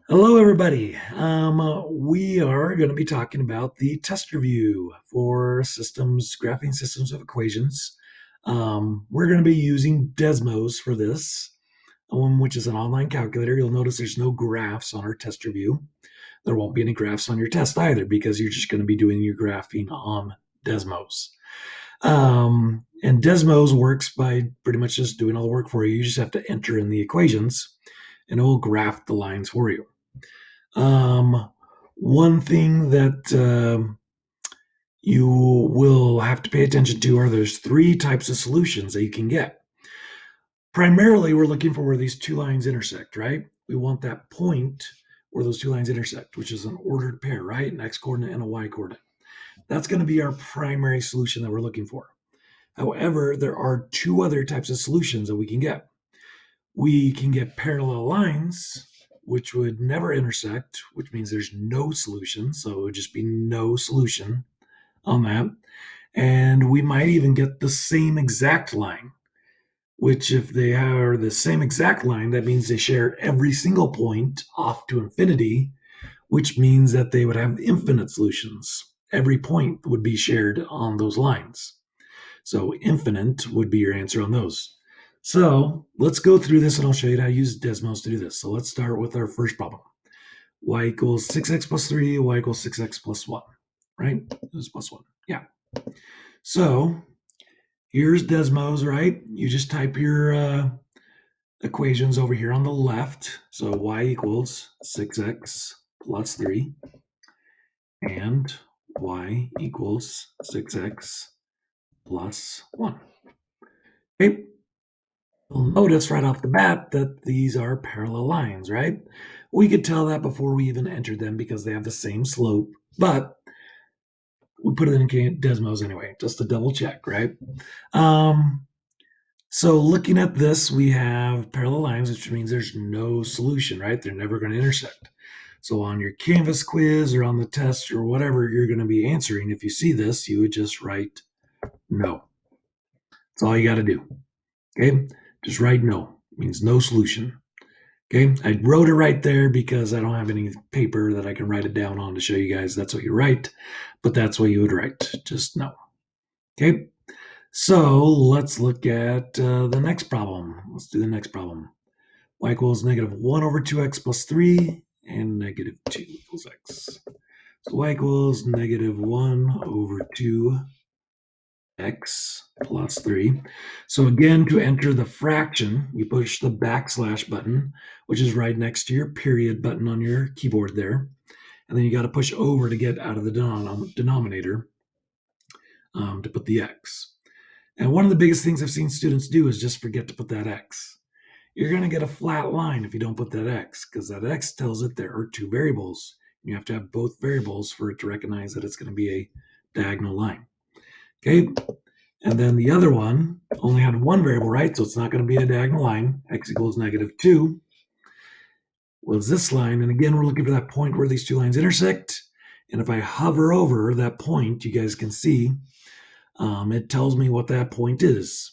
Hello, everybody. We are going to be talking about the test review for systems, graphing systems of equations. We're going to be using Desmos for this, which is an online calculator. You'll notice there's no graphs on our test review. There won't be any graphs on your test either because you're just going to be doing your graphing on Desmos. And Desmos works by pretty much just doing all the work for you. You just have to enter in the equations and it will graph the lines for you. One thing that you will have to pay attention to are there's three types of solutions that you can get. Primarily, we're looking for where these two lines intersect, right? We want that point where those two lines intersect, which is an ordered pair, right? An x coordinate and a y coordinate. That's going to be our primary solution that we're looking for. However, there are two other types of solutions that we can get. We can get parallel lines, which would never intersect, which means there's no solution. So it would just be no solution on that. And we might even get the same exact line, which if they are the same exact line, that means they share every single point off to infinity, which means that they would have infinite solutions. Every point would be shared on those lines. So infinite would be your answer on those. So let's go through this and I'll show you how to use Desmos to do this. So let's start with our first problem. Y equals 6x plus 3, y equals 6x plus 1, right? This is plus 1. Yeah. So here's Desmos, right? You just type your equations over here on the left. So y equals 6x plus 3 and y equals 6x plus 1. Okay. You'll notice right off the bat that these are parallel lines, right? We could tell that before we even entered them because they have the same slope, but we put it in Desmos anyway, just to double check, right? So looking at this, we have parallel lines, which means there's no solution, right? They're never going to intersect. So on your Canvas quiz or on the test or whatever you're going to be answering, if you see this, you would just write no. That's all you got to do. Okay, just write no. It means no solution. Okay, I wrote it right there because I don't have any paper that I can write it down on to show you guys that's what you write, but that's what you would write, just no. Okay, so let's look at the next problem. Let's do the next problem. Y equals negative 1 over 2x plus 3 and negative 2 equals x. So y equals negative 1 over 2 x plus 3. So again, to enter the fraction, you push the backslash button, which is right next to your period button on your keyboard there. And then you got to push over to get out of the denominator to put the x. And one of the biggest things I've seen students do is just forget to put that x. You're going to get a flat line if you don't put that x, because that x tells it there are two variables. You have to have both variables for it to recognize that it's going to be a diagonal line. Okay, and then the other one only had one variable, right? So it's not going to be a diagonal line. X equals negative 2 was this line. And again, we're looking for that point where these two lines intersect. And if I hover over that point, you guys can see it tells me what that point is.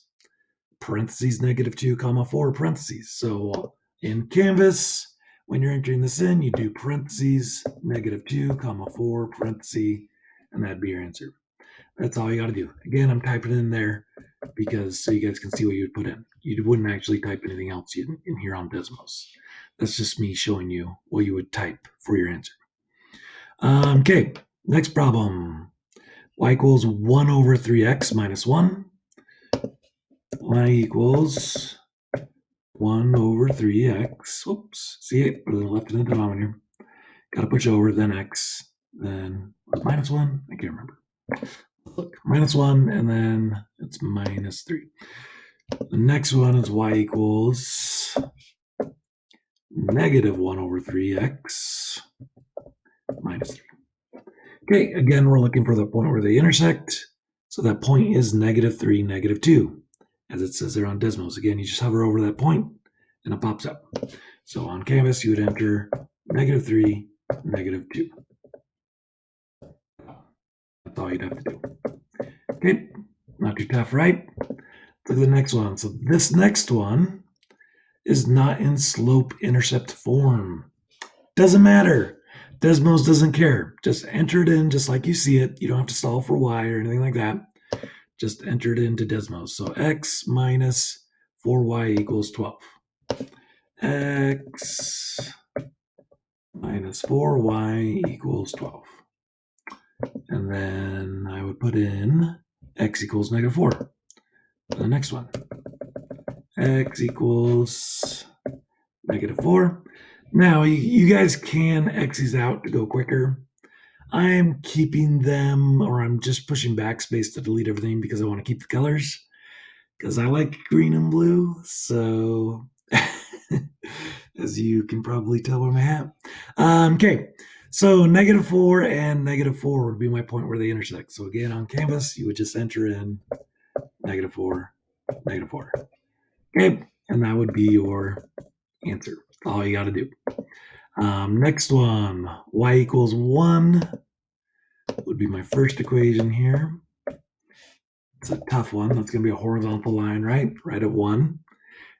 Parentheses negative 2 comma 4 parentheses. So in Canvas, when you're entering this in, you do parentheses negative 2 comma 4 parentheses, and that'd be your answer. That's all you got to do. Again, I'm typing it in there because so you guys can see what you would put in. You wouldn't actually type anything else in here on Desmos. That's just me showing you what you would type for your answer. Okay, next problem. Y equals 1 over 3x minus 1. Y equals 1 over 3x. Whoops. See it? Put it left in the denominator. Got to push over, then x, then minus 1. I can't remember. Look, minus 1, and then it's minus 3. The next one is y equals negative 1 over 3x minus 3. Okay, again, we're looking for the point where they intersect. So that point is negative 3, negative 2, as it says there on Desmos. Again, you just hover over that point, and it pops up. So on Canvas, you would enter negative 3, negative 2. That's all you'd have to do. Okay, not too tough, right? Look at the next one. So this next one is not in slope-intercept form. Doesn't matter. Desmos doesn't care. Just enter it in just like you see it. You don't have to solve for y or anything like that. Just enter it into Desmos. So x minus 4y equals 12. X minus 4y equals 12. And then I would put in x equals negative 4. The next one. X equals negative 4. Now, you guys can X these out to go quicker. I'm keeping them, or I'm just pushing backspace to delete everything because I want to keep the colors, because I like green and blue. So, as you can probably tell by my hat. Okay, so negative 4 and negative 4 would be my point where they intersect. So again, on Canvas, you would just enter in negative 4, negative 4. Okay, and that would be your answer. That's all you got to do. Next one, y equals 1 would be my first equation here. It's a tough one. That's going to be a horizontal line, right? Right at 1.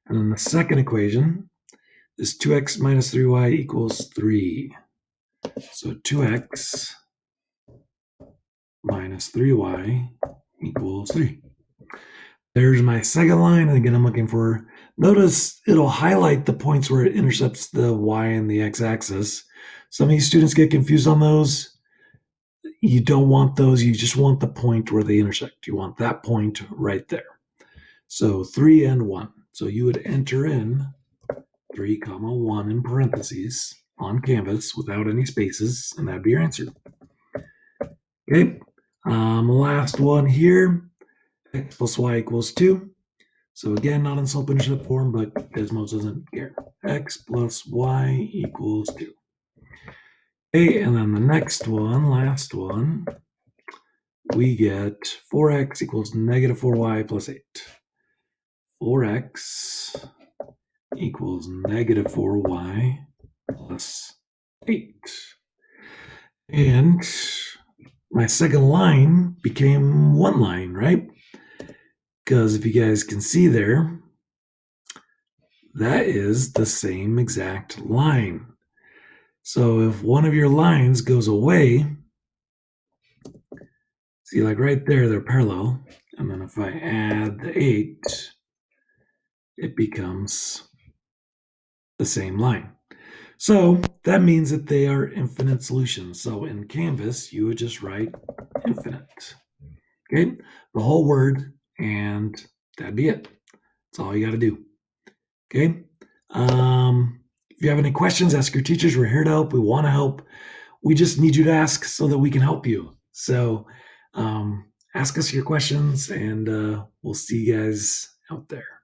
And then the second equation is 2x minus 3y equals 3. So 2x minus 3y equals 3. There's my second line. And again, I'm looking for, notice it'll highlight the points where it intercepts the y and the x-axis. Some of you students get confused on those. You don't want those. You just want the point where they intersect. You want that point right there. So 3 and 1. So you would enter in 3 comma 1 in parentheses on Canvas without any spaces, and that'd be your answer. Okay. Last one here. X plus y equals 2. So again, not in slope-intercept form, but Desmos doesn't care. X plus y equals 2. Okay, and then the next one, last one, we get 4x equals negative 4y plus 8. 4x equals negative 4y plus 8. And my second line became one line, right? Because if you guys can see there, that is the same exact line. So if one of your lines goes away, see, like right there, they're parallel. And then if I add the 8, it becomes the same line. So that means that they are infinite solutions. So in Canvas, you would just write infinite. Okay, the whole word, and that'd be it. That's all you got to do. Okay. If you have any questions, ask your teachers. We're here to help. We want to help. We just need you to ask so that we can help you. So ask us your questions, and we'll see you guys out there.